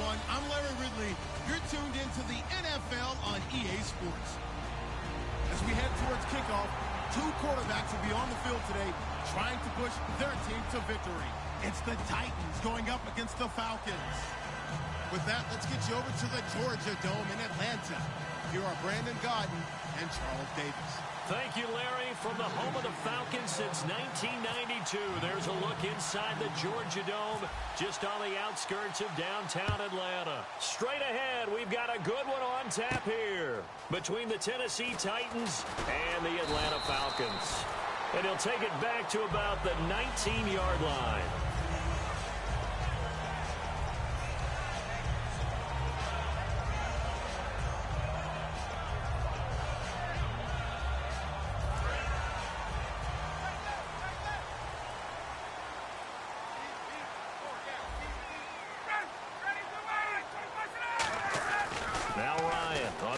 I'm Larry Ridley. You're tuned into the NFL on EA Sports. As we head towards kickoff, two quarterbacks will be on the field today trying to push their team to victory. It's the Titans going up against the Falcons. With that, let's get you over to the Georgia Dome in Atlanta. Here are Brandon Gaudin and Charles Davis. Thank you, Larry. From the home of the Falcons since 1992, there's a look inside the Georgia Dome, just on the outskirts of downtown Atlanta. Straight ahead, we've got a good one on tap here between the Tennessee Titans and the Atlanta Falcons. And he'll take it back to about the 19-yard line.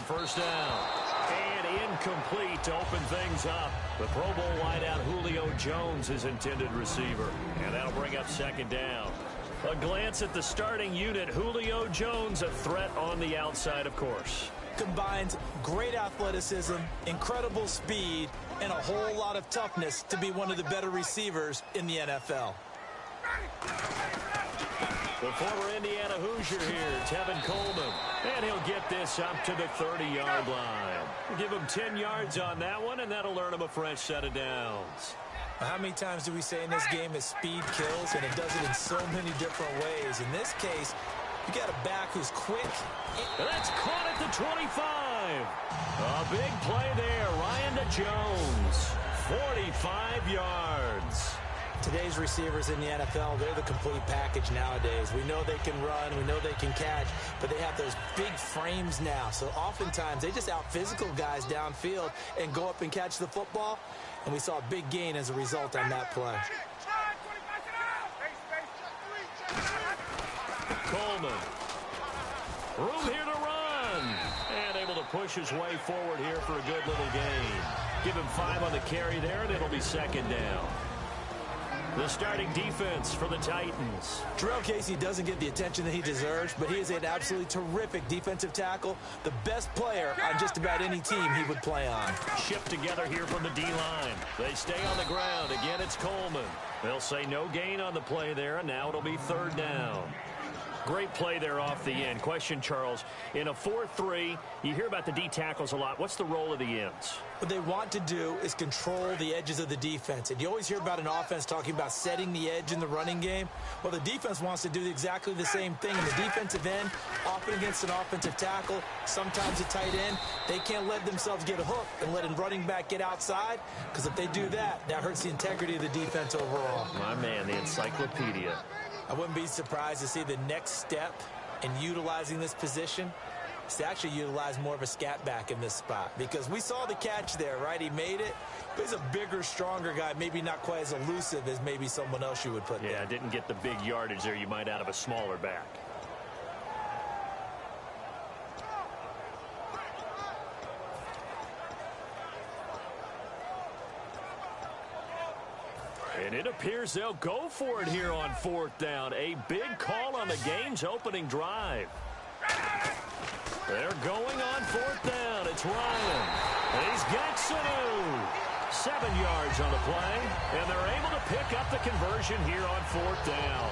First down. And incomplete to open things up. The Pro Bowl wideout Julio Jones is intended receiver. And that'll bring up second down. A glance at the starting unit. Julio Jones, a threat on the outside, of course. Combines great athleticism, incredible speed, and a whole lot of toughness to be one of the better receivers in the NFL. The former Indiana Hoosier here, Tevin Coleman. And he'll get this up to the 30-yard line. Give him 10 yards on that one, and that'll earn him a fresh set of downs. How many times do we say in this game that speed kills, and it does it in so many different ways? In this case, you got a back who's quick. And that's caught at the 25. A big play there. Ryan to Jones. 45 yards. Today's receivers in the NFL, they're the complete package nowadays. We know they can run, we know they can catch, but they have those big frames now. So oftentimes they just out-physical guys downfield and go up and catch the football. And we saw a big gain as a result on that play. Coleman. Room here to run. And able to push his way forward here for a good little gain. Give him 5 on the carry there, and it'll be second down. The starting defense for the Titans. Terrell Casey doesn't get the attention that he deserves, but he is an absolutely terrific defensive tackle, the best player on just about any team he would play on. Shift together here from the D-line. They stay on the ground. Again, it's Coleman. They'll say no gain on the play there, and now it'll be third down. Great play there off the end. Question, Charles, in a 4-3, you hear about the D tackles a lot. What's the role of the ends? What they want to do is control the edges of the defense. And you always hear about an offense talking about setting the edge in the running game. Well, the defense wants to do exactly the same thing. In the defensive end, often against an offensive tackle, sometimes a tight end, they can't let themselves get hooked and let a running back get outside, because if they do that, that hurts the integrity of the defense overall. My man, the encyclopedia. I wouldn't be surprised to see the next step in utilizing this position is to actually utilize more of a scat back in this spot, because we saw the catch there, right? He made it, but he's a bigger, stronger guy, maybe not quite as elusive as maybe someone else you would put there. Yeah, didn't get the big yardage there you might out of a smaller back. And it appears they'll go for it here on 4th down. A big call on the game's opening drive. They're going on 4th down. It's Ryan. And he's got Sanu. 7 yards on the play. And they're able to pick up the conversion here on 4th down.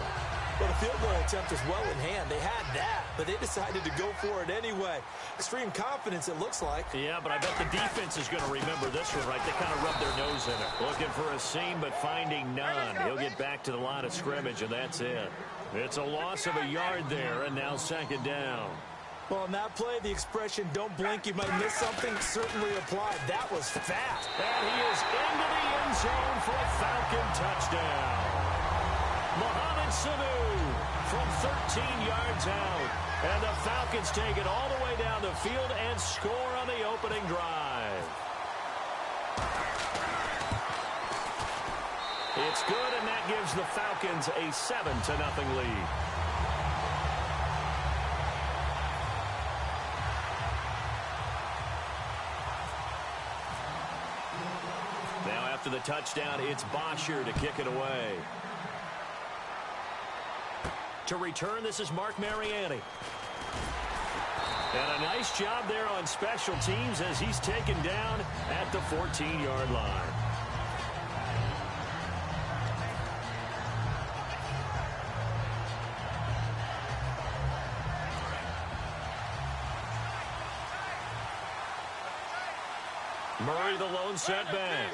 Well, the field goal attempt was well in hand. They had that, but they decided to go for it anyway. Extreme confidence, it looks like. Yeah, but I bet the defense is going to remember this one, right? They kind of rubbed their nose in it. Looking for a seam, but finding none. He'll get back to the line of scrimmage, and that's it. It's a loss of a yard there, and now 2nd down. Well, on that play, the expression, don't blink, you might miss something, certainly applied. That was fast. And he is into the end zone for a Falcon touchdown. Mohamed Sanu from 13 yards out. And the Falcons take it all the way down the field and score on the opening drive. It's good, and that gives the Falcons a 7-0 lead. Now after the touchdown, it's Bosher to kick it away. To return, this is Mark Mariani. And a nice job there on special teams as he's taken down at the 14-yard line. Murray, the lone setback.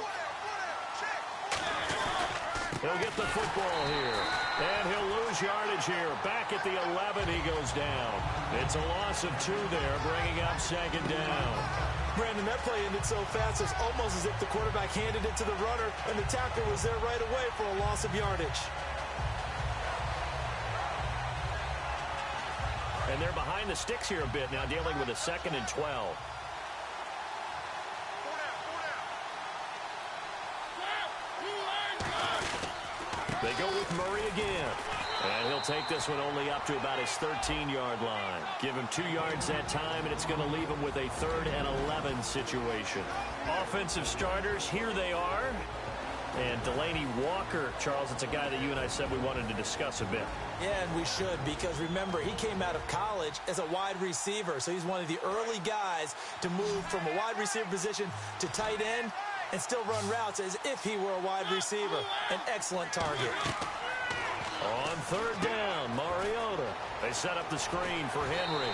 He'll get the football here. And he'll lose yardage here. Back at the 11, he goes down. It's a loss of 2 there, bringing up 2nd down. Brandon, that play ended so fast, it's almost as if the quarterback handed it to the runner, and the tackler was there right away for a loss of yardage. And they're behind the sticks here a bit now, dealing with a 2nd and 12. They go with Murray again. And he'll take this one only up to about his 13-yard line. Give him 2 yards that time, and it's going to leave him with a 3rd and 11 situation. Offensive starters, here they are. And Delaney Walker, Charles, it's a guy that you and I said we wanted to discuss a bit. Yeah, and we should, because remember, he came out of college as a wide receiver. So he's one of the early guys to move from a wide receiver position to tight end and still run routes as if he were a wide receiver. An excellent target. On 3rd down, Mariota. They set up the screen for Henry.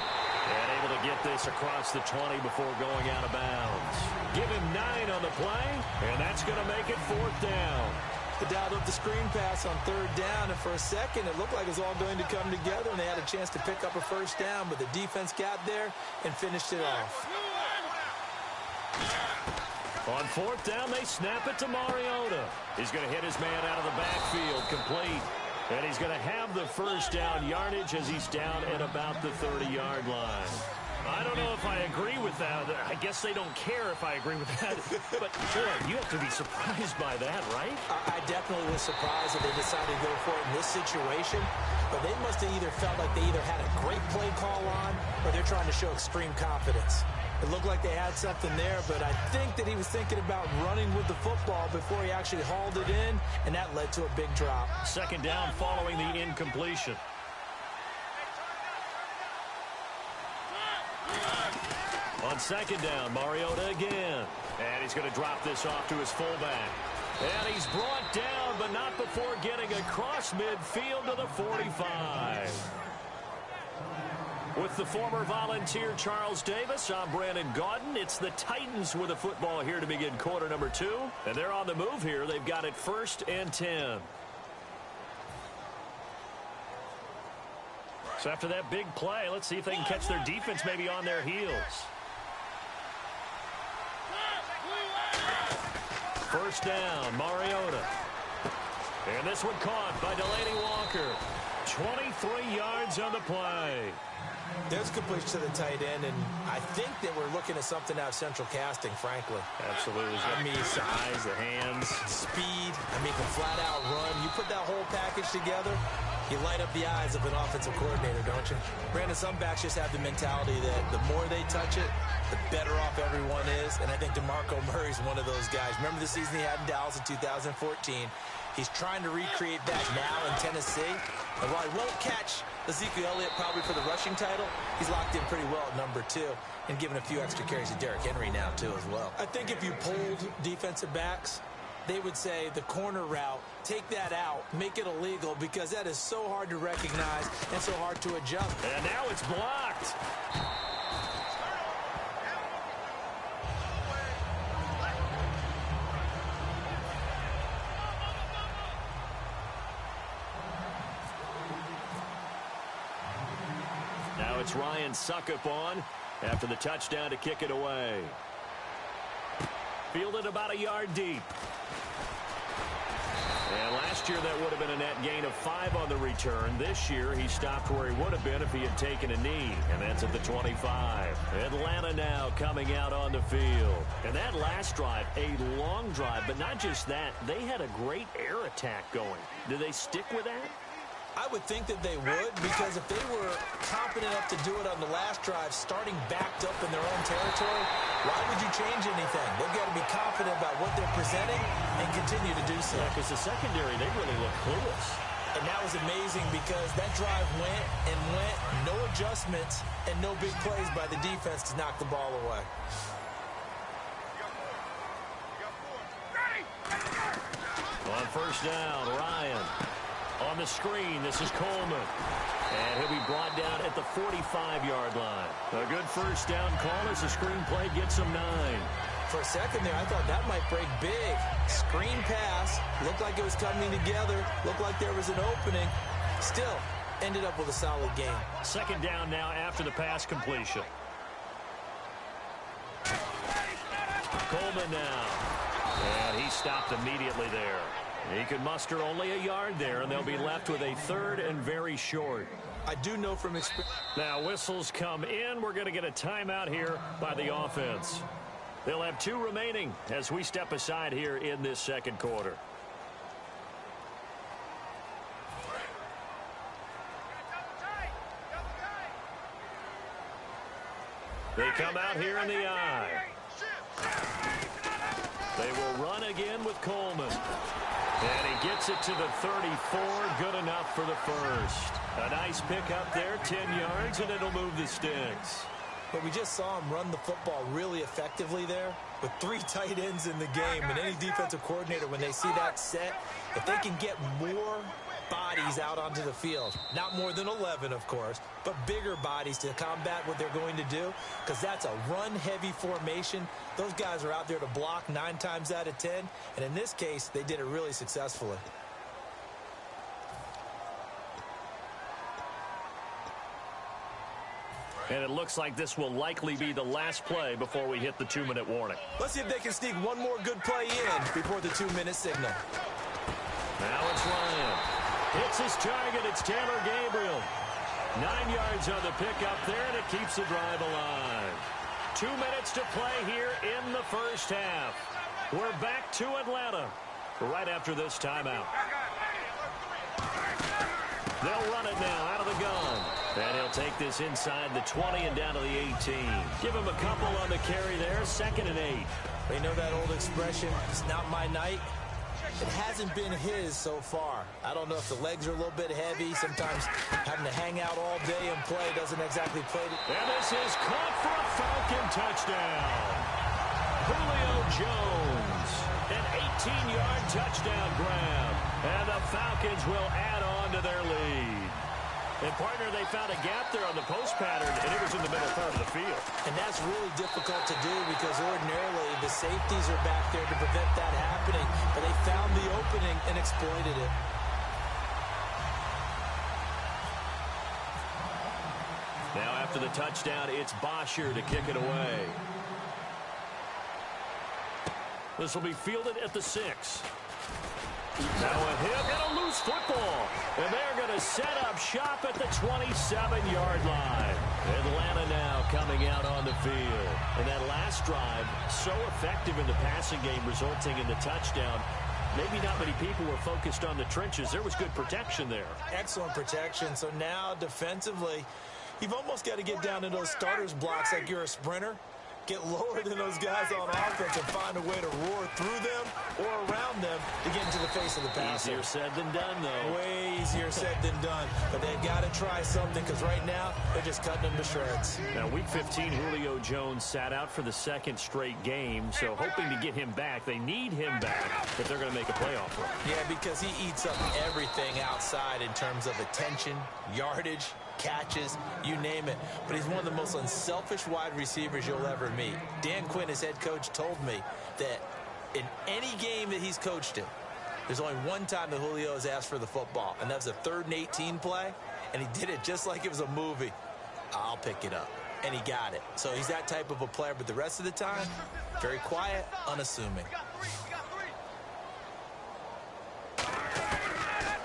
And able to get this across the 20 before going out of bounds. Give him 9 on the play, and that's going to make it 4th down. The dialed up the screen pass on 3rd down, and for a second it looked like it was all going to come together, and they had a chance to pick up a 1st down, but the defense got there and finished it off. On 4th down, they snap it to Mariota. He's going to hit his man out of the backfield, complete. And he's going to have the 1st down yardage as he's down at about the 30-yard line. I don't know if I agree with that. I guess they don't care if I agree with that. But, boy, you have to be surprised by that, right? I definitely was surprised that they decided to go for it in this situation. But they must have either felt like they either had a great play call on or they're trying to show extreme confidence. It looked like they had something there, but I think that he was thinking about running with the football before he actually hauled it in, and that led to a big drop. 2nd down following the incompletion. On 2nd down, Mariota again. And he's going to drop this off to his fullback. And he's brought down, but not before getting across midfield to the 45. With the former Volunteer Charles Davis, I'm Brandon Gaudin. It's the Titans with the football here to begin quarter number 2. And they're on the move here. They've got it 1st and 10. So after that big play, let's see if they can catch their defense maybe on their heels. 1st down, Mariota. And this one caught by Delaney Walker. 23 yards on the play. There's a completion to the tight end, and I think that we're looking at something out of central casting, frankly. Absolutely. I mean, size, the hands. Speed. I mean, can flat out run. You put that whole package together, you light up the eyes of an offensive coordinator, don't you? Brandon, some backs just have the mentality that the more they touch it, the better off everyone is, and I think DeMarco Murray's one of those guys. Remember the season he had in Dallas in 2014? He's trying to recreate that now in Tennessee. And while he won't catch Ezekiel Elliott probably for the rushing title, he's locked in pretty well at number 2 and given a few extra carries to Derrick Henry now, too, as well. I think if you polled defensive backs, they would say the corner route, take that out, make it illegal, because that is so hard to recognize and so hard to adjust. And now it's blocked. Now it's Ryan Suckup on after the touchdown to kick it away. Fielded about a yard deep. And last year that would have been a net gain of 5 on the return. This year he stopped where he would have been if he had taken a knee, and that's at the 25. Atlanta now coming out on the field. And that last drive, a long drive, but not just that, they had a great air attack going. Do they stick with that? I would think that they would, because if they were confident enough to do it on the last drive, starting backed up in their own territory, why would you change anything? They've got to be confident about what they're presenting and continue to do so. Yeah, because the secondary, they really look clueless. And that was amazing because that drive went and went, no adjustments, and no big plays by the defense to knock the ball away. On 1st down, Ryan. On the screen, this is Coleman. And he'll be brought down at the 45-yard line. A good 1st down call as the screen play gets him 9. For a second there, I thought that might break big. Screen pass. Looked like it was coming together. Looked like there was an opening. Still, ended up with a solid game. 2nd down now after the pass completion. Coleman now. And he stopped immediately there. He could muster only a yard there, and they'll be left with a 3rd and very short. I do know from experience. Now whistles come in. We're going to get a timeout here by the offense. They'll have 2 remaining as we step aside here in this 2nd quarter. They come out here in the eye. They will run again with Coleman. And he gets it to the 34. Good enough for the 1st. A nice pickup there, 10 yards, and it'll move the sticks. But we just saw him run the football really effectively there with 3 tight ends in the game. And any defensive coordinator, when they see that set, if they can get more bodies out onto the field, not more than 11, of course, but bigger bodies to combat what they're going to do, because that's a run-heavy formation. Those guys are out there to block 9 times out of 10, and in this case, they did it really successfully. And it looks like this will likely be the last play before we hit the 2-minute warning. Let's see if they can sneak one more good play in before the 2-minute signal. Now it's Ryan. Hits his target. It's Taylor Gabriel. 9 yards on the pickup there, and it keeps the drive alive. 2 minutes to play here in the 1st half. We're back to Atlanta right after this timeout. They'll run it now out of the gun. And he'll take this inside the 20 and down to the 18. Give him a couple on the carry there. 2nd and 8. They know that old expression, it's not my night. It hasn't been his so far. I don't know if the legs are a little bit heavy. Sometimes having to hang out all day and play doesn't exactly play. And this is caught for a Falcon touchdown. Julio Jones. An 18-yard touchdown grab. And the Falcons will add on to their lead. And, partner, they found a gap there on the post pattern, and it was in the middle third of the field. And that's really difficult to do because ordinarily the safeties are back there to prevent that happening. But they found the opening and exploited it. Now after the touchdown, it's Bosher to kick it away. This will be fielded at the 6. Now a hit and a loose football. And they're going to set up shop at the 27-yard line. Atlanta now coming out on the field. And that last drive, so effective in the passing game, resulting in the touchdown. Maybe not many people were focused on the trenches. There was good protection there. Excellent protection. So now defensively, you've almost got to get down to those starters blocks like you're a sprinter. Get lower than those guys on offense and find a way to roar through them or around them to get into the face of the passer. Easier said than done, though. Way easier said than done. But they've got to try something because right now they're just cutting them to shreds. Now, Week 15, Julio Jones sat out for the second straight game, so hoping to get him back. They need him back if they're going to make a playoff run. Yeah, because he eats up everything outside in terms of attention, yardage, catches, you name it. But he's one of the most unselfish wide receivers you'll ever meet. Dan Quinn, his head coach, told me that in any game that he's coached in, there's only one time that Julio has asked for the football, and that was a 3rd and 18 play, and he did it just like it was a movie. I'll pick it up. And he got it. So he's that type of a player, but the rest of the time, very quiet, unassuming.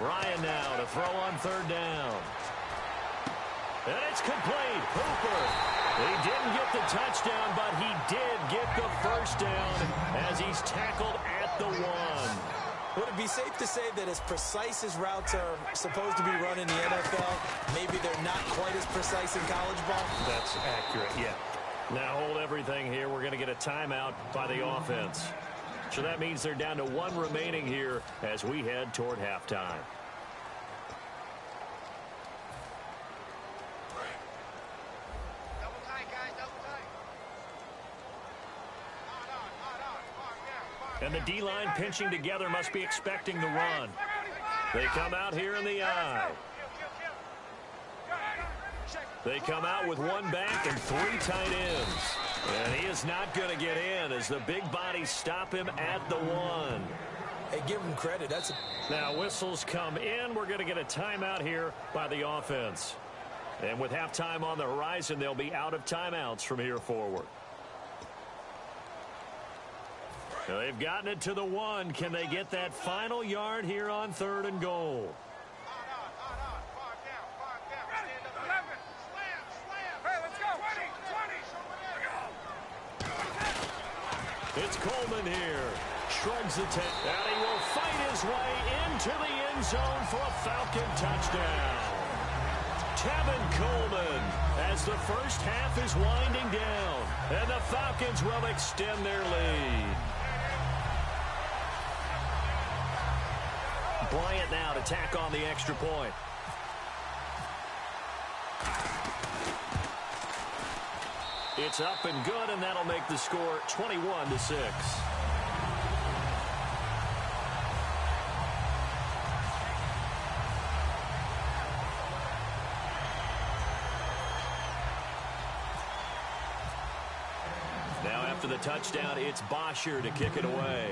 Ryan now to throw on 3rd down. And it's complete. Hooper. He didn't get the touchdown, but he did get the first down as he's tackled at the 1. Would it be safe to say that as precise as routes are supposed to be run in the NFL, maybe they're not quite as precise in college ball? That's accurate, yeah. Now hold everything here. We're going to get a timeout by the offense. So that means they're down to 1 remaining here as we head toward halftime. And the D-line pinching together must be expecting the run. They come out here in the I. They come out with 1 back and 3 tight ends. And he is not going to get in as the big bodies stop him at the 1. Hey, give him credit. Now whistles come in. We're going to get a timeout here by the offense. And with halftime on the horizon, they'll be out of timeouts from here forward. Now they've gotten it to the 1. Can they get that final yard here on 3rd and goal? It's Coleman here. Shrugs the tent. And he will fight his way into the end zone for a Falcon touchdown. Tevin Coleman as the first half is winding down. And the Falcons will extend their lead. Bryant now to tack on the extra point. It's up and good, and that'll make the score 21-6. Now after the touchdown, it's Bosher to kick it away.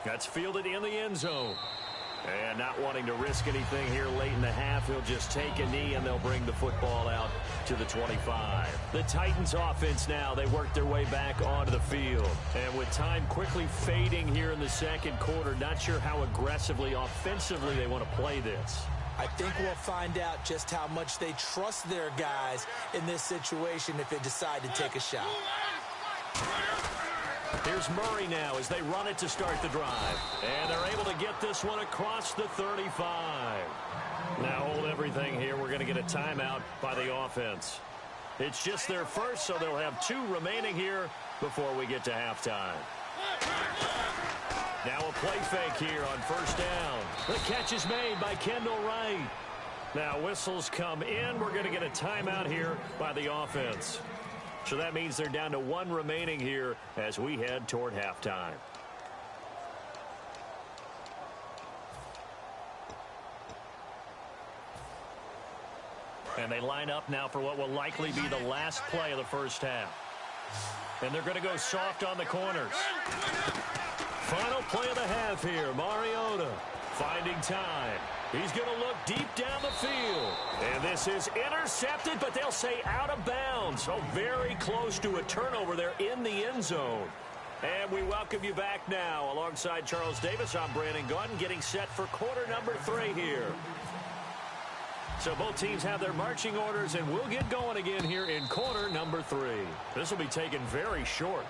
That's fielded in the end zone. And not wanting to risk anything here late in the half, he'll just take a knee and they'll bring the football out to the 25. The Titans offense now, they work their way back onto the field. And with time quickly fading here in the second quarter, not sure how aggressively, offensively they want to play this. I think we'll find out just how much they trust their guys in this situation if they decide to take a shot. Here's Murray now as they run it to start the drive. And they're able to get this one across the 35. Now hold everything here. We're going to get a timeout by the offense. It's just their first, so they'll have 2 remaining here before we get to halftime. Now a play fake here on first down. The catch is made by Kendall Wright. Now whistles come in. We're going to get a timeout here by the offense. So that means they're down to 1 remaining here as we head toward halftime. And they line up now for what will likely be the last play of the first half. And they're going to go soft on the corners. Final play of the half here. Mariota finding time. He's going to look deep down the field. And this is intercepted, but they'll say out of bounds. So very close to a turnover there in the end zone. And we welcome you back now. Alongside Charles Davis, I'm Brandon Gaudin, getting set for quarter number 3 here. So both teams have their marching orders, and we'll get going again here in quarter number 3. This will be taken very short.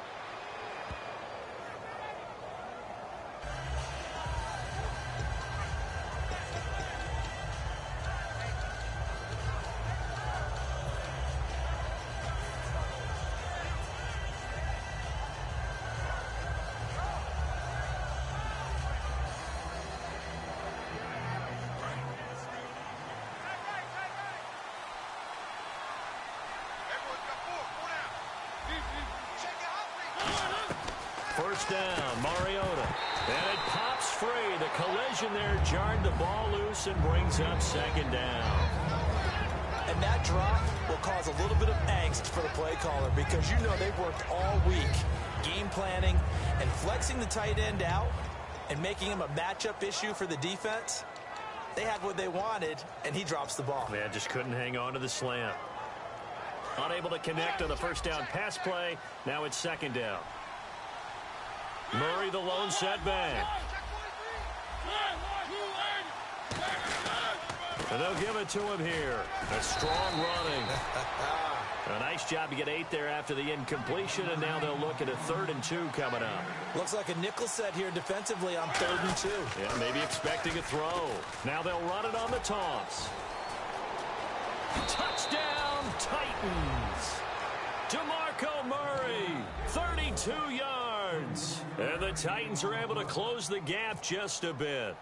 First down, Mariota. And it pops free. The collision there jarred the ball loose and brings up second down. And that drop will cause a little bit of angst for the play caller because you know they've worked all week game planning and flexing the tight end out and making him a matchup issue for the defense. They had what they wanted, and he drops the ball. Yeah, just couldn't hang on to the slant. Unable to connect on the first down pass play. Now it's second down. Murray the lone setback. And they'll give it to him here. A strong running. A nice job to get 8 there after the incompletion, and now they'll look at a 3rd and 2 coming up. Looks like a nickel set here defensively on 3rd and 2. Yeah, maybe expecting a throw. Now they'll run it on the toss. Touchdown, Titans. DeMarco Murray, 32 yards. And the Titans are able to close the gap just a bit.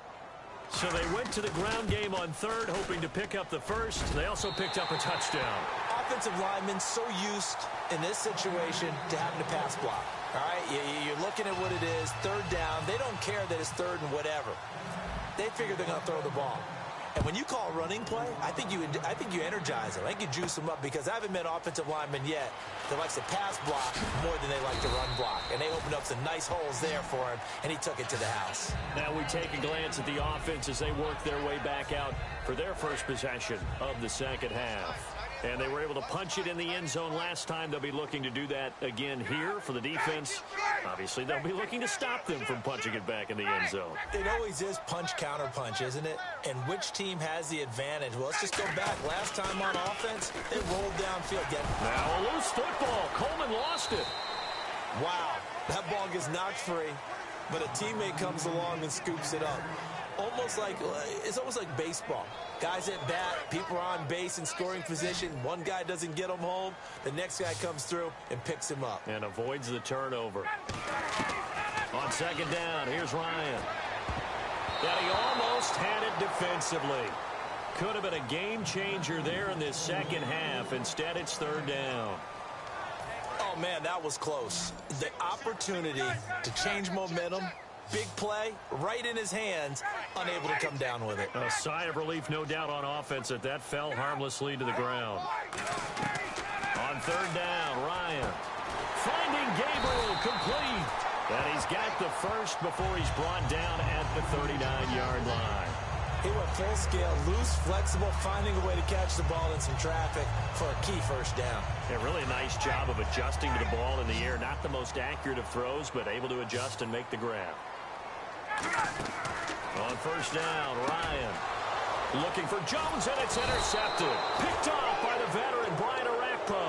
So they went to the ground game on 3rd, hoping to pick up the 1st. They also picked up a touchdown. Offensive linemen so used in this situation to having to pass block. All right, you're looking at what it is, 3rd down. They don't care that it's 3rd and whatever. They figure they're going to throw the ball. And when you call a running play, I think you energize them. I think you juice them up because I haven't met offensive linemen yet that likes to pass block more than they like to run block. And they opened up some nice holes there for him, and he took it to the house. Now we take a glance at the offense as they work their way back out for their first possession of the second half. And they were able to punch it in the end zone last time. They'll be looking to do that again here for the defense. Obviously, they'll be looking to stop them from punching it back in the end zone. It always is punch, counter punch, isn't it? And which team has the advantage? Well, let's just go back. Last time on offense, they rolled downfield. Now a loose football. Coleman lost it. Wow, that ball gets knocked free, but a teammate comes along and scoops it up. It's almost like baseball. Guys at bat, people are on base in scoring position. One guy doesn't get him home. The next guy comes through and picks him up. And avoids the turnover. On second down, here's Ryan. And he almost had it defensively. Could have been a game changer there in this second half. Instead, it's 3rd down. Oh, man, that was close. The opportunity to change momentum. Big play, right in his hands, unable to come down with it. A sigh of relief, no doubt, on offense that fell harmlessly to the ground. On 3rd down, Ryan. Finding Gabriel complete. And he's got the first before he's brought down at the 39-yard line. He went full scale, loose, flexible, finding a way to catch the ball in some traffic for a key first down. Yeah, really a nice job of adjusting to the ball in the air. Not the most accurate of throws, but able to adjust and make the grab. On 1st down, Ryan looking for Jones, and it's intercepted. Picked off by the veteran Brian Arakpo.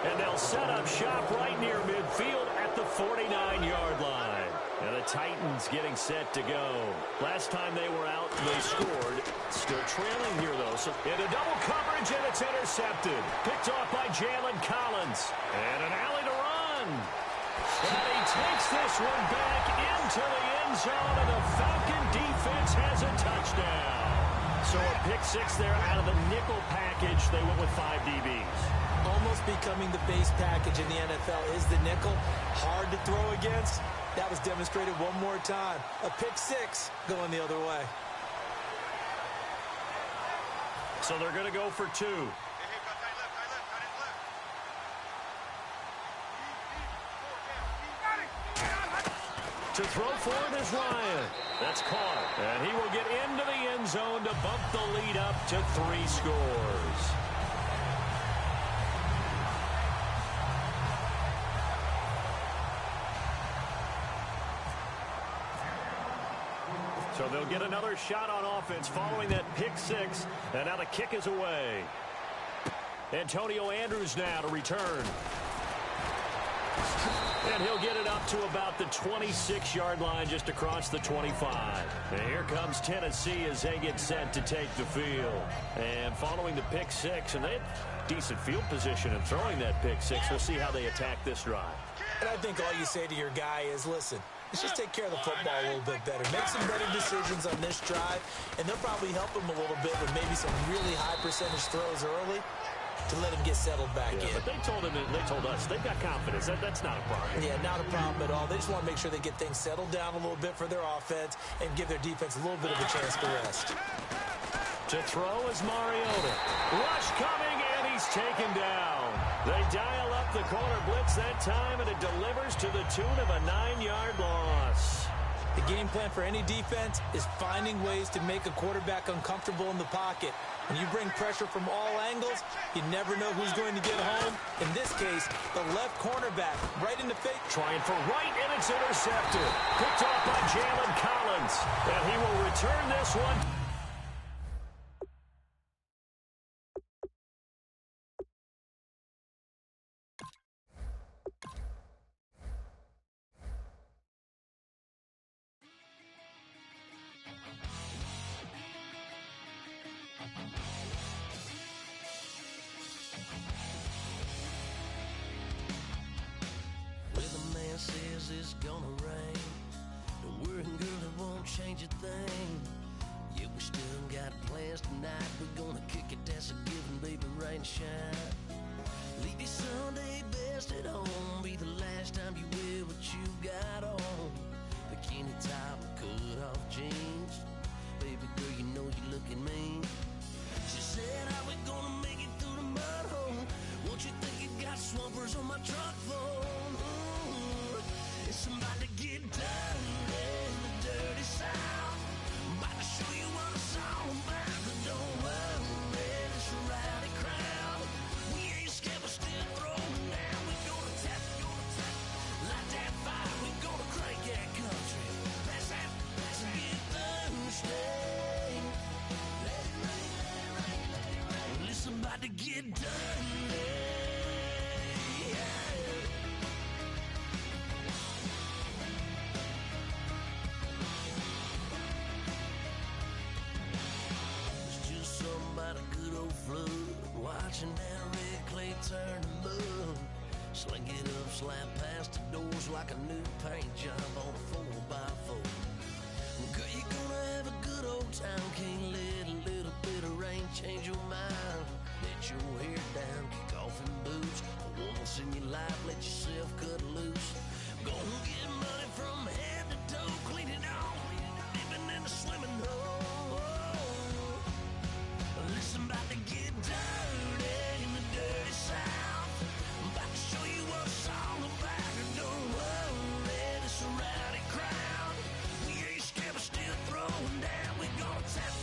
And they'll set up shop right near midfield at the 49-yard line. And the Titans getting set to go. Last time they were out, they scored. Still trailing here, though. So into double coverage, and it's intercepted. Picked off by Jalen Collins. And an alley to run. And he takes this one back into the end zone, and the Falcon defense has a touchdown. So a pick 6 there out of the nickel package. They went with 5 DBs. Almost becoming the base package in the NFL is the nickel. Hard to throw against. That was demonstrated one more time. A pick 6 going the other way. So they're going to go for 2. To throw for it is Ryan. That's caught. And he will get into the end zone to bump the lead up to 3 scores. So they'll get another shot on offense following that pick 6. And now the kick is away. Antonio Andrews now to return. And he'll get it up to about the 26-yard line just across the 25. And here comes Tennessee as they get set to take the field. And following the pick 6, and they had decent field position in throwing that pick 6. We'll see how they attack this drive. And I think all you say to your guy is, listen, let's just take care of the football a little bit better. Make some better decisions on this drive, and they'll probably help him a little bit with maybe some really high percentage throws early to let him get settled back in. But they told us they've got confidence. That's not a problem. Yeah, not a problem at all. They just want to make sure they get things settled down a little bit for their offense and give their defense a little bit of a chance to rest. To throw is Mariota. Rush coming, and he's taken down. They dial up the corner blitz that time, and it delivers to the tune of a 9-yard loss. The game plan for any defense is finding ways to make a quarterback uncomfortable in the pocket. When you bring pressure from all angles, you never know who's going to get home. In this case, the left cornerback right in the fake. Trying for right, and it's intercepted. Picked off by Jalen Collins. And he will return this one. Says it's gonna rain. Don't worry, girl, it won't change a thing. Yeah, we still got plans tonight. We're gonna kick it, that's a given, baby, rain, shine. Leave your Sunday best at home. Be the last time you wear what you got on. Bikini top, cut off jeans. Baby girl, you know you looking mean. She said, how we gonna make it through the mud hole? Won't you think you got swampers on my truck phone? It's about to get dirty in the dirty south. I'm about to show you what it's all about. But don't worry, it's a rowdy crowd. We ain't scared, we're still throwing down. We're gonna tap, light that fire. We're gonna crank that country. Pass that, let's get thirsty. Let it rain, let it rain, let it rain. Well, it's about to get dirty. Watching that red clay turn to mud. Sling it up, slap past the doors like a new paint job on a 4x4. Girl, you're gonna have a good old time. Can't let a little bit of rain change your mind. Let your hair down, kick off in boots. Once in your life, let yourself cut loose. Gonna get money from head to toe, clean it off, dipping in the swimming hole. Listen, about to get dirty in the dirty south. I'm about to show you what it's all about. Don't worry, it's a rowdy crowd. We ain't scared, we're still throwing down. We're gonna tap,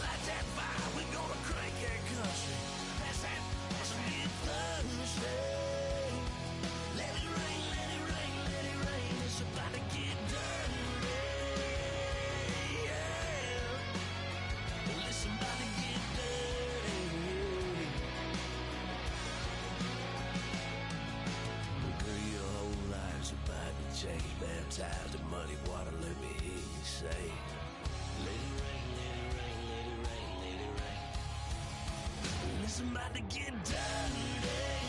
light that fire. We're gonna crank that country. Pass that, let's get thirsty. Let it rain, let it rain, let it rain. It's about to get dirty. Yeah. Listen, about to get dirty. Girl, your whole life's about to change. Baptized in muddy water, let me hear you say, let it rain, let it rain, let it rain, let it rain. Listen, about to get dirty.